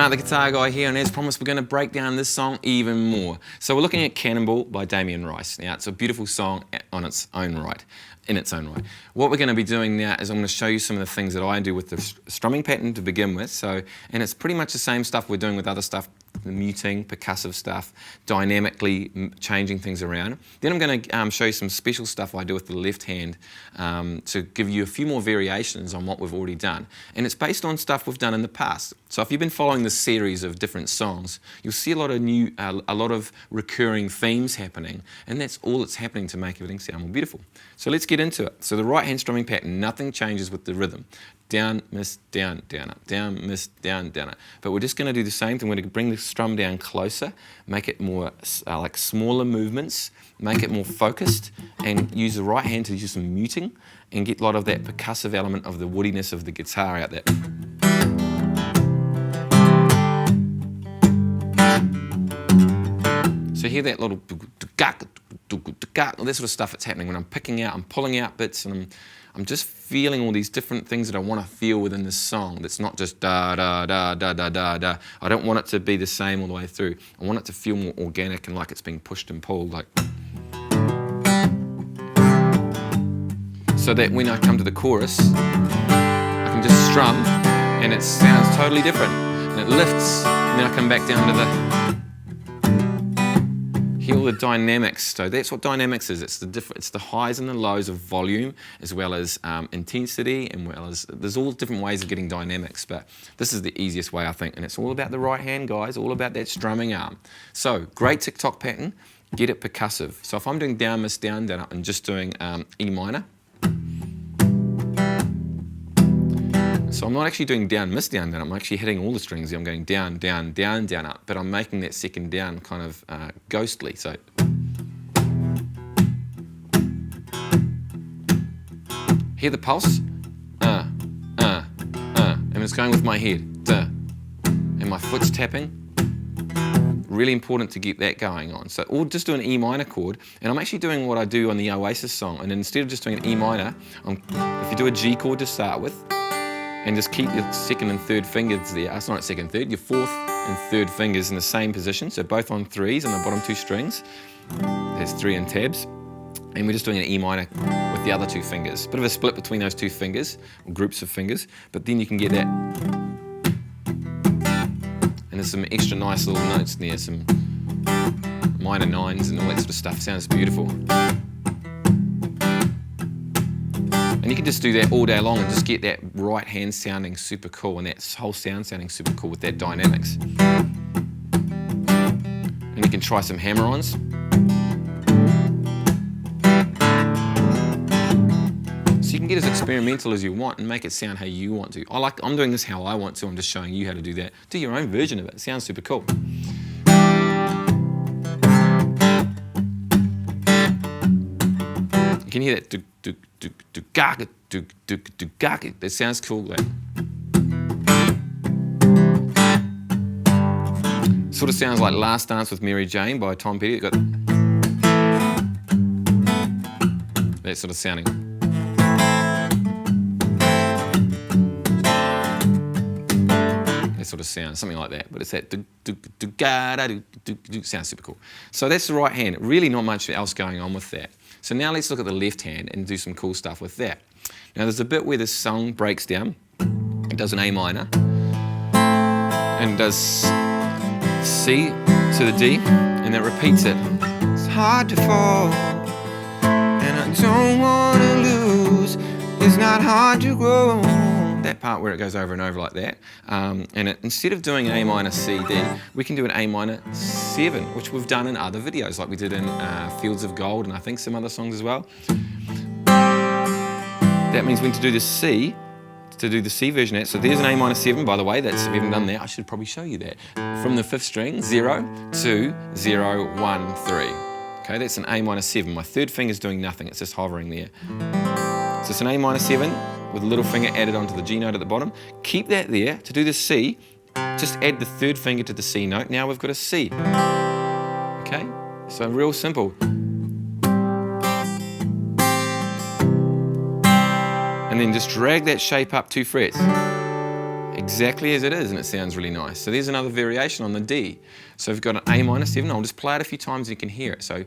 Mark the Guitar Guy here, and as promised we're going to break down this song even more. So we're looking at Cannonball by Damien Rice. Now it's a beautiful song on its own right, in its own right. What we're going to be doing now is I'm going to show you some of the things that I do with the strumming pattern to begin with. And it's pretty much the same stuff we're doing with other stuff, the muting, percussive stuff, dynamically changing things around. Then I'm going to show you some special stuff I do with the left hand to give you a few more variations on what we've already done. And it's based on stuff we've done in the past. So if you've been following this series of different songs, you'll see a lot of recurring themes happening, and that's all that's happening to make everything sound more beautiful. So let's get into it. So the right hand strumming pattern, nothing changes with the rhythm. Down, miss, down, down, up, down, miss, down, down, up. But we're just going to do the same thing. We're going to bring the strum down closer, make it more like smaller movements, make it more focused, and use the right hand to do some muting and get a lot of that percussive element of the woodiness of the guitar out there. So hear that little that sort of stuff that's happening when I'm picking out, I'm pulling out bits, and I'm just feeling all these different things that I want to feel within this song. That's not just da da da da da da da. I don't want it to be the same all the way through. I want it to feel more organic and like it's being pushed and pulled, like. So that when I come to the chorus, I can just strum, and it sounds totally different, and it lifts, and then I come back down to the. Hear all the dynamics. So that's what dynamics is. It's the highs and the lows of volume, as well as intensity, and there's all different ways of getting dynamics. But this is the easiest way, I think, and it's all about the right hand, guys. All about that strumming arm. So great TikTok pattern. Get it percussive. So if I'm doing down, miss, down, down, up, and just doing E minor. So I'm not actually doing down, miss, down, down. I'm actually hitting all the strings. I'm going down, down, down, down, up. But I'm making that second down kind of ghostly. So hear the pulse? And it's going with my head. Duh. And my foot's tapping. Really important to get that going on. So, or just do an E minor chord, and I'm actually doing what I do on the Oasis song. And instead of just doing an E minor, if you do a G chord to start with, and just keep your second and third fingers there. It's not second, third, your fourth and third fingers in the same position. So both on threes on the bottom two strings. There's three in tabs. And we're just doing an E minor with the other two fingers. Bit of a split between those two fingers, or groups of fingers, but then you can get that. And there's some extra nice little notes there, some minor nines and all that sort of stuff. Sounds beautiful. And you can just do that all day long and just get that right hand sounding super cool, and that whole sound sounding super cool with that dynamics. And you can try some hammer-ons. So you can get as experimental as you want and make it sound how you want to. I'm doing this how I want to. I'm just showing you how to do that. Do your own version of it. It sounds super cool. You can hear that that sounds cool. Like. Sort of sounds like Last Dance with Mary Jane by Tom Petty. It got that sort of sounding. That sort of sound, something like that. But it's that sounds super cool. So that's the right hand. Really not much else going on with that. So now let's look at the left hand and do some cool stuff with that. Now there's a bit where the song breaks down. It does an A minor and does C to the D, and then repeats it. It's hard to fall, and I don't want to lose. It's not hard to grow. That part where it goes over and over like that. Instead of doing an A minor C D, we can do an A minor 7, which we've done in other videos, like we did in Fields of Gold and I think some other songs as well. That means when to do the C version. So there's an A minor 7, by the way. We haven't done that. I should probably show you that. From the 5th string, 0, 2, 0, 1, 3. Okay, that's an A minor 7. My third finger's doing nothing. It's just hovering there. So it's an A minor 7 with a little finger added onto the G note at the bottom. Keep that there. To do the C, just add the third finger to the C note. Now we've got a C. Okay, so real simple. And then just drag that shape up 2 frets. exactly as it is, and it sounds really nice. So there's another variation on the D. So we've got an A minor 7. I'll just play it a few times so you can hear it. So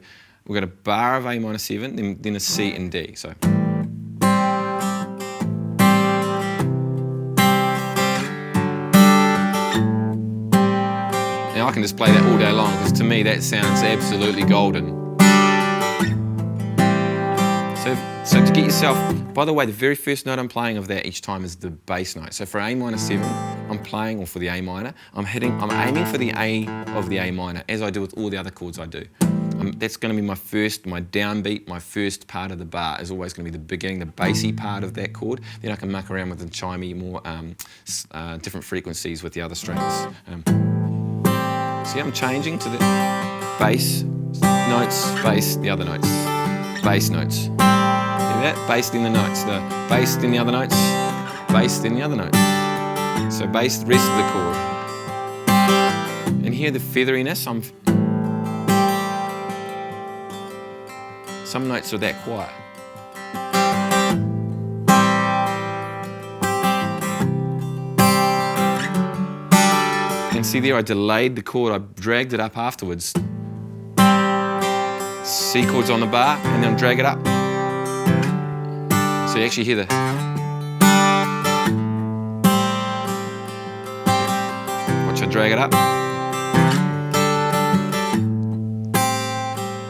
we've got a bar of A minor 7, then a C and D. So. Now I can just play that all day long because to me that sounds absolutely golden. So to get yourself, by the way, the very first note I'm playing of that each time is the bass note. So for A minor 7, I'm playing, or for the A minor, I'm aiming for the A of the A minor, as I do with all the other chords I do. That's going to be my downbeat, my first part of the bar is always going to be the beginning, the bassy part of that chord. Then I can muck around with the chimey, more different frequencies with the other strings. See, I'm changing to the bass notes, bass, the other notes, bass notes. That, bass then the notes, the bass then the other notes, bass then the other notes. So bass the rest of the chord. And here the featheriness, some notes are that quiet. And see there I delayed the chord, I dragged it up afterwards. C chord's on the bar and then drag it up. So you actually hear the. Watch I drag it up.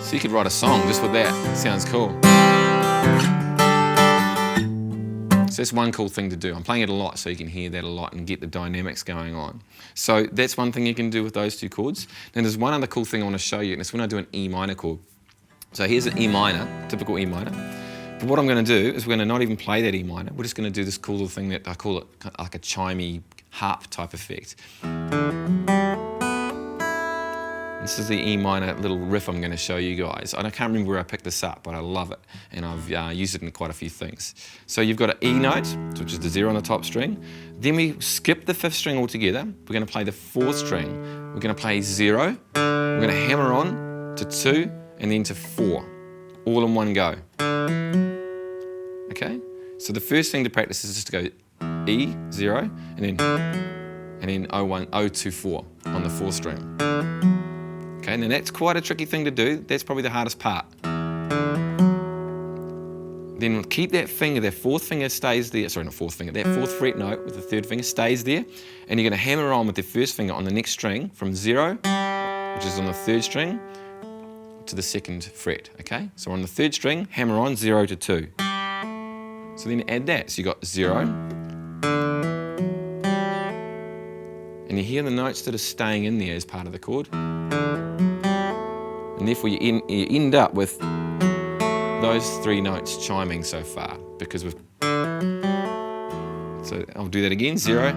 So you could write a song just with that. It sounds cool. So that's one cool thing to do. I'm playing it a lot so you can hear that a lot and get the dynamics going on. So that's one thing you can do with those two chords. Then there's one other cool thing I want to show you, and it's when I do an E minor chord. So here's an E minor, typical E minor. But what I'm going to do is we're going to not even play that E minor. We're just going to do this cool little thing that I call it like a chimey harp type effect. This is the E minor little riff I'm going to show you guys. I can't remember where I picked this up, but I love it. And I've used it in quite a few things. So you've got an E note, which is the 0 on the top string. Then we skip the 5th string altogether. We're going to play the 4th string. We're going to play 0. We're going to hammer on to 2 and then to 4. All in one go. Okay? So the first thing to practice is just to go E, 0, and then O1, O2, 4 on the 4th string. Okay, now that's quite a tricky thing to do. That's probably the hardest part. Then we'll keep that finger, that 4th finger stays there. Sorry, not 4th finger, that 4th fret note with the 3rd finger stays there. And you're going to hammer on with the 1st finger on the next string from 0, which is on the 3rd string, to the 2nd fret. Okay, so on the 3rd string, hammer on 0 to 2. So then add that. So you got 0. And you hear the notes that are staying in there as part of the chord. And therefore you end up with those 3 notes chiming so far. Because we've. So I'll do that again. 0.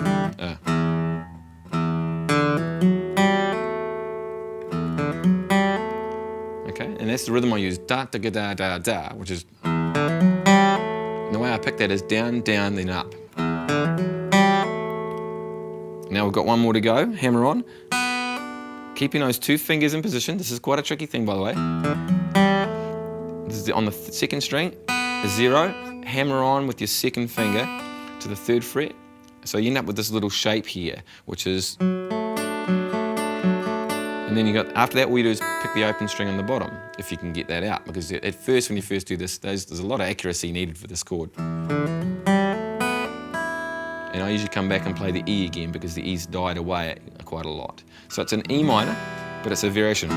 Okay, and that's the rhythm I use. Da da da da da, which is. And the way I pick that is down, down, then up. Now we've got one more to go. Hammer on. Keeping those 2 fingers in position. This is quite a tricky thing, by the way. This is on the 2nd string. 0. Hammer on with your 2nd finger to the 3rd fret. So you end up with this little shape here, which is. And then you got after that, what you do is pick the open string on the bottom, if you can get that out, because at first, when you first do this, there's a lot of accuracy needed for this chord. And I usually come back and play the E again because the E's died away quite a lot. So it's an E minor, but it's a variation.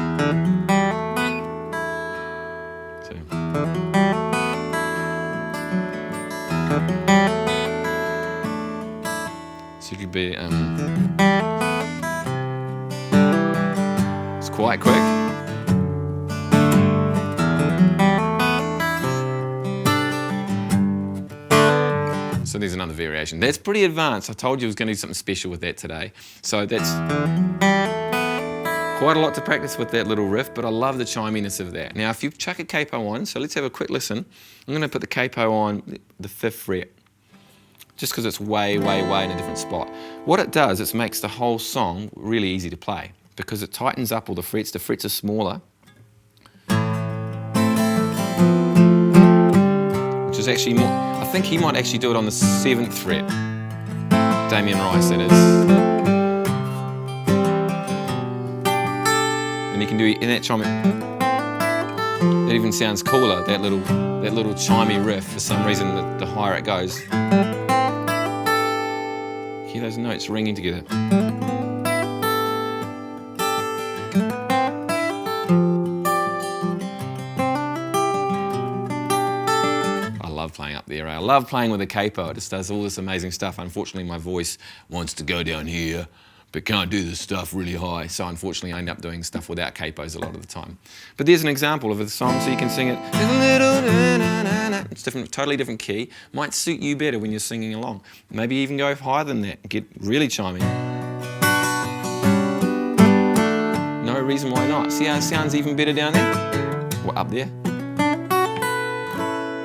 So you could be, it's quite quick. So there's another variation. That's pretty advanced. I told you I was going to do something special with that today. So that's quite a lot to practice with that little riff, but I love the chiminess of that. Now, if you chuck a capo on, so let's have a quick listen. I'm going to put the capo on the 5th fret, just because it's way, way, way in a different spot. What it does is it makes the whole song really easy to play, because it tightens up all the frets. The frets are smaller, which is actually more. I think he might actually do it on the 7th fret. Damien Rice, that is. And you can do in that chime. It even sounds cooler. That little chimey riff. For some reason, the higher it goes. Hear those notes ringing together. I love playing up there. I love playing with a capo. It just does all this amazing stuff. Unfortunately, my voice wants to go down here, but can't do this stuff really high. So unfortunately, I end up doing stuff without capos a lot of the time. But there's an example of a song, so you can sing it. It's different, totally different key. Might suit you better when you're singing along. Maybe even go higher than that. Get really chimey. No reason why not. See how it sounds even better down there? Or up there?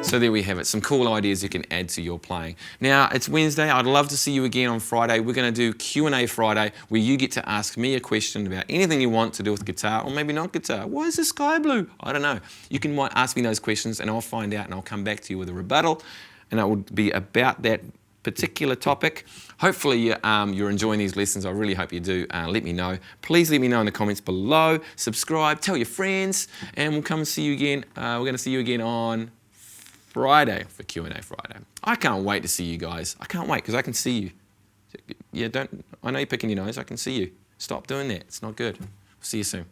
So there we have it, some cool ideas you can add to your playing. Now, it's Wednesday. I'd love to see you again on Friday. We're going to do Q&A Friday, where you get to ask me a question about anything you want to do with guitar, or maybe not guitar. Why is the sky blue? I don't know. You can ask me those questions, and I'll find out, and I'll come back to you with a rebuttal, and it will be about that particular topic. Hopefully you're enjoying these lessons. I really hope you do. Let me know. Please let me know in the comments below. Subscribe, tell your friends, and we'll come and see you again. We're going to see you again on Friday for Q&A Friday. I can't wait to see you guys. I can't wait because I can see you. Yeah, I know you're picking your nose. I can see you. Stop doing that. It's not good. See you soon.